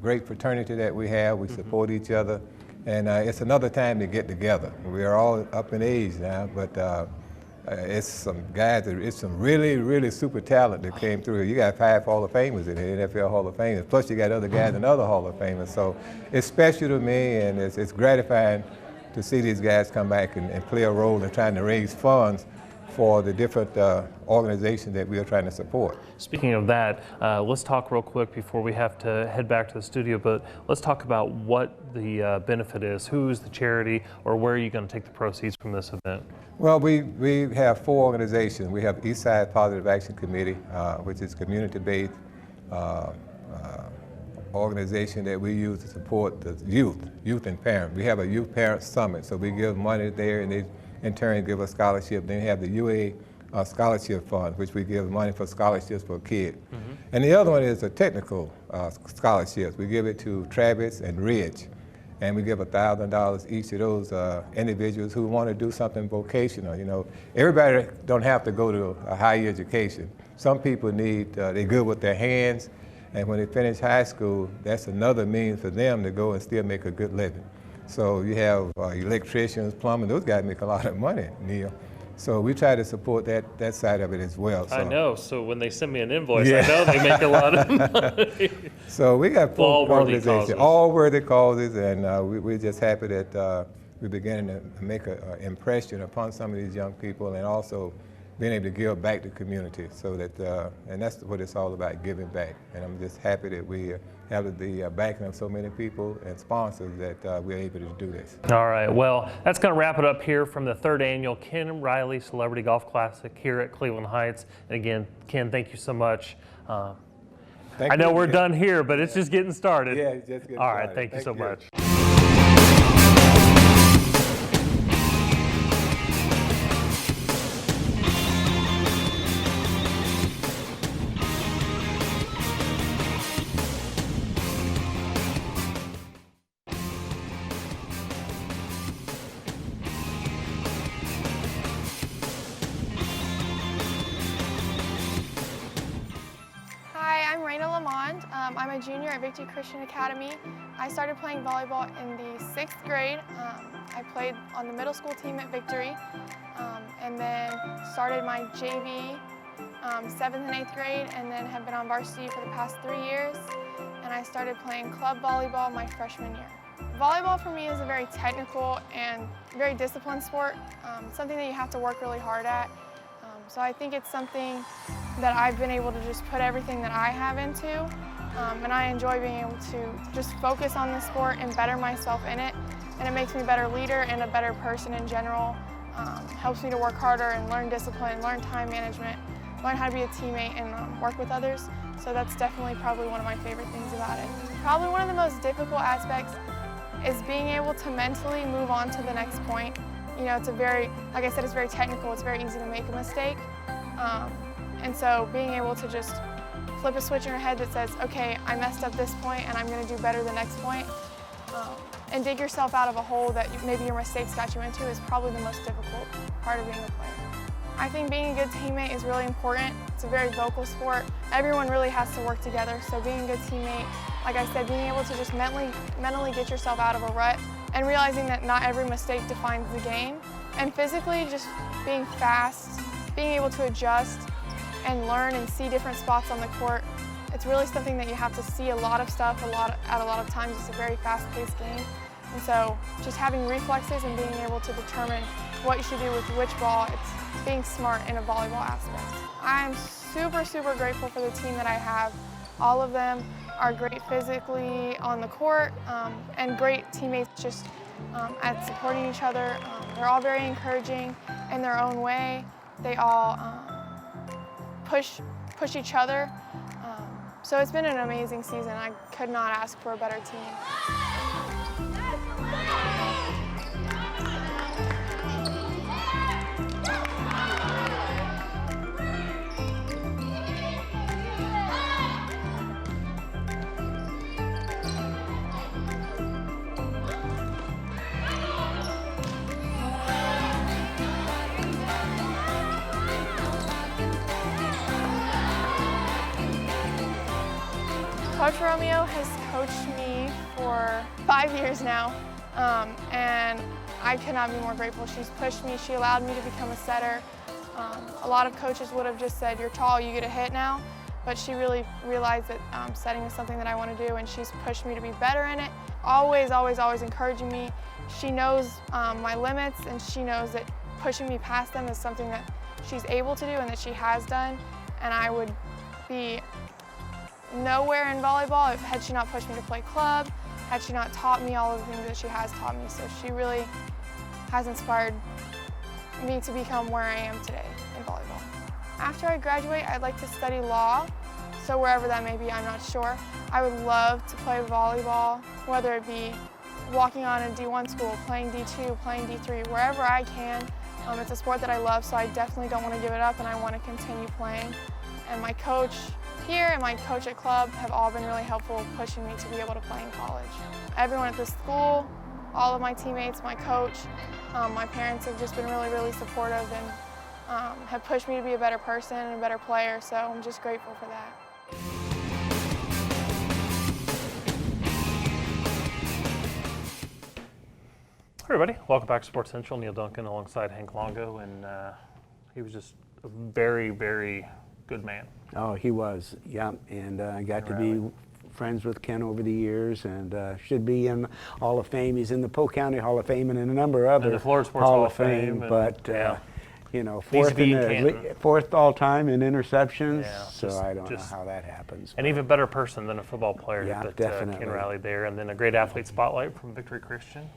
great fraternity that we have. We support each other. And it's another time to get together. We are all up in age now, but it's some guys, it's some really, really super talent that came through. You got 5 Hall of Famers in the NFL Hall of Famers, plus you got other guys in other Hall of Famers. So it's special to me, and it's gratifying to see these guys come back and play a role in trying to raise funds for the different organizations that we are trying to support. Speaking of that, let's talk real quick before we have to head back to the studio, but let's talk about what the benefit is. Who's the charity, or where are you going to take the proceeds from this event? Well, we have 4 organizations. We have Eastside Positive Action Committee, which is community-based organization that we use to support the youth and parents. We have a youth parent summit, so we give money there, and they in turn give us scholarship. Then we have the UA Scholarship Fund, which we give money for scholarships for kids. And the other one is a technical scholarships. We give it to Travis and Ridge, and we give $1,000 each of those individuals who want to do something vocational. You know, everybody don't have to go to a higher education. Some people need, they're good with their hands, and when they finish high school, that's another means for them to go and still make a good living. So you have electricians, plumbing, those guys make a lot of money, Neal. So we try to support that side of it as well. So. I know. So when they send me an invoice, I know they make a lot of money. So we got all worthy organizations, causes. all worthy causes, and we're just happy that we're beginning to make an impression upon some of these young people, and also being able to give back to the community. So that, and that's what it's all about, giving back. And I'm just happy that we have the backing of so many people and sponsors that we're able to do this. All right, well, that's going to wrap it up here from the 3rd annual Ken Riley Celebrity Golf Classic here at Cleveland Heights. And again, Ken, thank you so much. I know we're done here, but it's just getting started. Yeah, it's just getting All started. right, thank you so much. Hi, I'm Rayna Lemmond. I'm a junior at Victory Christian Academy. I started playing volleyball in the 6th grade. I played on the middle school team at Victory, and then started my JV 7th and 8th grade, and then have been on varsity for the past 3 years. And I started playing club volleyball my freshman year. Volleyball for me is a very technical and very disciplined sport, something that you have to work really hard at. So I think it's something that I've been able to just put everything that I have into, and I enjoy being able to just focus on the sport and better myself in it, and it makes me a better leader and a better person in general. Helps me to work harder and learn discipline, learn time management, learn how to be a teammate and work with others. So that's definitely probably one of my favorite things about it. Probably one of the most difficult aspects is being able to mentally move on to the next point. You know, it's a very, like I said, it's very technical. It's very easy to make a mistake. And so being able to just flip a switch in your head that says, okay, I messed up this point and I'm going to do better the next point, and dig yourself out of a hole that maybe your mistakes got you into is probably the most difficult part of being a player. I think being a good teammate is really important. It's a very vocal sport. Everyone really has to work together. So being a good teammate, like I said, being able to just mentally get yourself out of a rut and realizing that not every mistake defines the game. And physically, just being fast, being able to adjust and learn and see different spots on the court. It's really something that you have to see a lot of stuff at a lot of times. It's a very fast-paced game. And so just having reflexes and being able to determine what you should do with which ball, it's being smart in a volleyball aspect. I'm super, super grateful for the team that I have. All of them are great physically on the court and great teammates just at supporting each other. They're all very encouraging in their own way. They all push each other. So it's been an amazing season. I could not ask for a better team. Coach Romeo has coached me for 5 years now, and I could not be more grateful. She's pushed me, she allowed me to become a setter. A lot of coaches would have just said, you're tall, you get a hit now, but she really realized that setting is something that I want to do, and she's pushed me to be better in it. Always, always, always encouraging me. She knows my limits, and she knows that pushing me past them is something that she's able to do and that she has done, and I would be nowhere in volleyball had she not pushed me to play club, had she not taught me all of the things that she has taught me. So she really has inspired me to become where I am today in volleyball. After I graduate, I'd like to study law. So wherever that may be, I'm not sure. I would love to play volleyball, whether it be walking on a D1 school, playing D2, playing D3, wherever I can. It's a sport that I love, so I definitely don't want to give it up, and I want to continue playing. And my coach here and my coach at club have all been really helpful pushing me to be able to play in college. Everyone at the school, all of my teammates, my coach, my parents have just been really, really supportive and have pushed me to be a better person and a better player, so I'm just grateful for that. everybody, welcome back to Sports Central. Neal Duncan alongside Hank Longo, and he was just a very, very good man. Oh, he was, yeah, and I got to be friends with Ken over the years, and should be in Hall of Fame. He's in the Polk County Hall of Fame and in a number of other the Florida Sports Hall of Fame, but you know, fourth all time in interceptions. Yeah, so I don't know how that happens. An even better person than a football player. Yeah, but definitely. Ken rallied there, and then a great athlete spotlight from Victory Christian.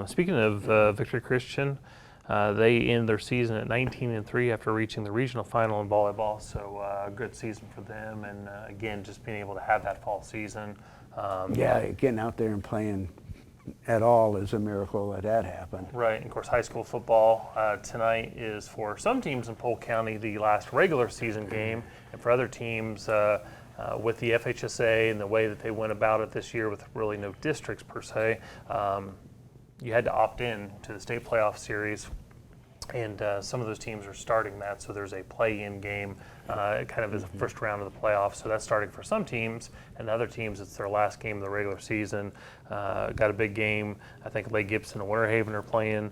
Speaking of Victory Christian, they end their season at 19-3 after reaching the regional final in volleyball. So a good season for them, and again, just being able to have that fall season. Getting out there and playing at all is a miracle that happened. Right, and of course, high school football tonight is for some teams in Polk County the last regular season game, and for other teams with the FHSA and the way that they went about it this year with really no districts per se, you had to opt in to the state playoff series. And some of those teams are starting that, so there's a play-in game kind of as a first round of the playoffs. So that's starting for some teams, and other teams, it's their last game of the regular season. Got a big game. I think Greg Gibson and Winter Haven are playing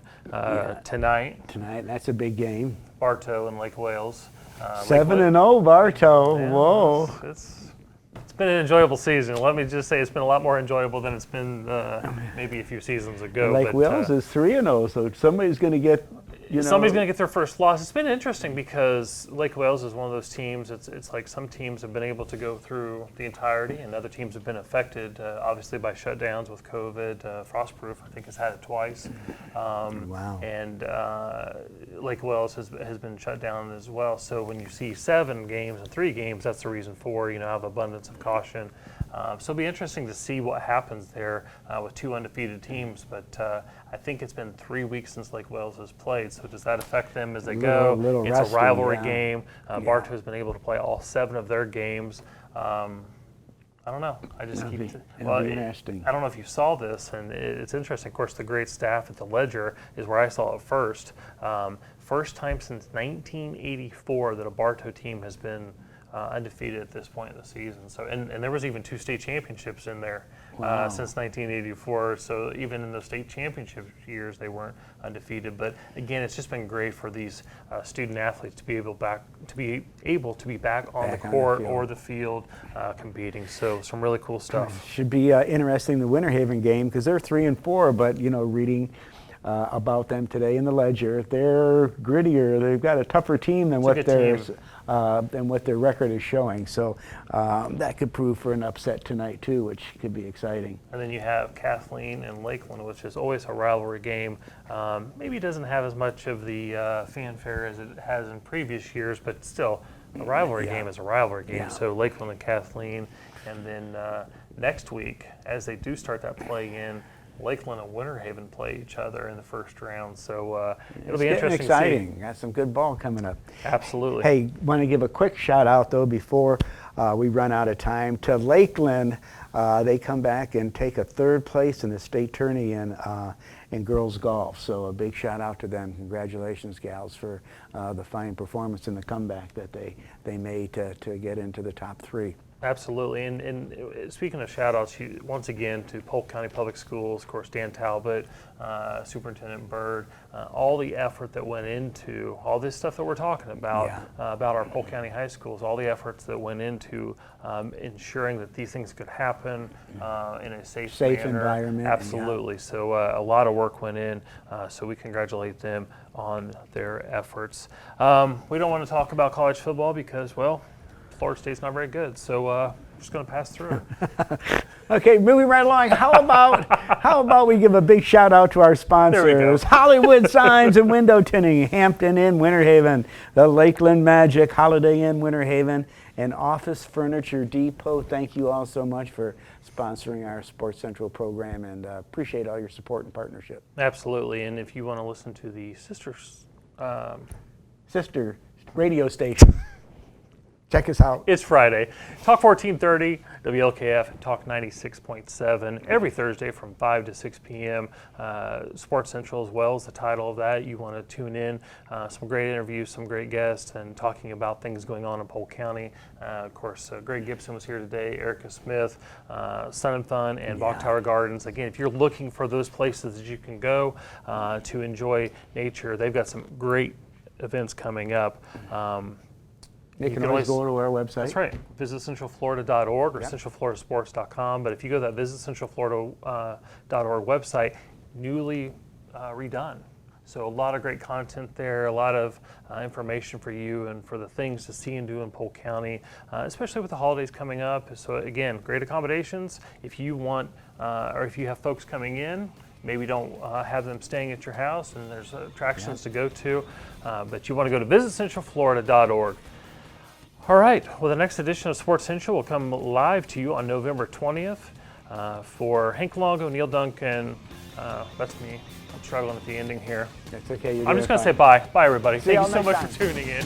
tonight. Tonight, that's a big game. Bartow and Lake Wales. 7-0 Bartow, yeah, whoa. It's been an enjoyable season. Let me just say it's been a lot more enjoyable than it's been maybe a few seasons ago. Lake Wales is 3-0, so somebody's going to get somebody's going to get their first loss. It's been interesting because Lake Wales is one of those teams. It's like some teams have been able to go through the entirety, and other teams have been affected, obviously, by shutdowns with COVID. Frostproof, I think, has had it twice. Wow. And Lake Wales has been shut down as well. So when you see 7 games and 3 games, that's the reason for, have abundance of caution. So it'll be interesting to see what happens there with 2 undefeated teams. But I think it's been 3 weeks since Lake Wales has played. So does that affect them as they go? It's a rivalry game. Bartow has been able to play all 7 of their games. I don't know. I just It'll keep. be interesting. I don't know if you saw this, and it's interesting. Of course, the great staff at the Ledger is where I saw it first. First time since 1984 that a Bartow team has been undefeated at this point in the season. So, and there was even 2 state championships in there since 1984. So even in the state championship years, they weren't undefeated. But again, it's just been great for these student athletes to be able to be back on the court or the field competing. So some really cool stuff. Should be interesting, the Winter Haven game, because they're 3-4. But reading about them today in the Ledger, they're grittier. They've got a tougher team than what their record is showing. So that could prove for an upset tonight too, which could be exciting. And then you have Kathleen and Lakeland, which is always a rivalry game. Maybe doesn't have as much of the fanfare as it has in previous years, but still, a rivalry game is a rivalry game. Yeah. So Lakeland and Kathleen, and then next week, as they do start that play-in, Lakeland and Winter Haven play each other in the first round, so it'll be interesting. Exciting. To see. Got some good ball coming up. Absolutely. Hey, want to give a quick shout out though before we run out of time to Lakeland. They come back and take a 3rd place in the state tourney in girls golf. So a big shout out to them. Congratulations, gals, for the fine performance and the comeback that they made to get into the top 3. Absolutely, and speaking of shout-outs, once again to Polk County Public Schools, of course, Dan Talbot, Superintendent Byrd, all the effort that went into all this stuff that we're talking about our Polk County high schools, all the efforts that went into ensuring that these things could happen in a safe manner. Environment. Absolutely, so a lot of work went in, so we congratulate them on their efforts. We don't want to talk about college football because, well, Florida State's not very good, so we're just going to pass through. Okay, moving right along. How about we give a big shout out to our sponsors: Hollywood Signs and Window Tinting, Hampton Inn, Winter Haven, the Lakeland Magic, Holiday Inn, Winter Haven, and Office Furniture Depot. Thank you all so much for sponsoring our Sports Central program, and appreciate all your support and partnership. Absolutely, and if you want to listen to the sister radio station. Check us out. It's Friday. Talk 1430, WLKF, and Talk 96.7 every Thursday from 5 to 6 p.m. Sports Central as well is the title of that. You want to tune in. Some great interviews, some great guests, and talking about things going on in Polk County. Of course, Greg Gibson was here today, Erica Smith, Sun and Fun, and Bok Tower Gardens. Again, if you're looking for those places that you can go to enjoy nature, they've got some great events coming up. You can always go to our website. That's right. Visit centralflorida.org or centralfloridasports.com. But if you go to that Visit centralflorida.org website, newly redone. So a lot of great content there, a lot of information for you and for the things to see and do in Polk County, especially with the holidays coming up. So again, great accommodations. If you want, or if you have folks coming in, maybe don't have them staying at your house and there's attractions to go to, but you want to go to visitcentralflorida.org. All right, well, the next edition of Sports Central will come live to you on November 20th. For Hank Longo, Neal Duncan, that's me. I'm struggling at the ending here. That's okay. I'm just going to say bye. Bye, everybody. See Thank you y'all so next much time. for tuning in.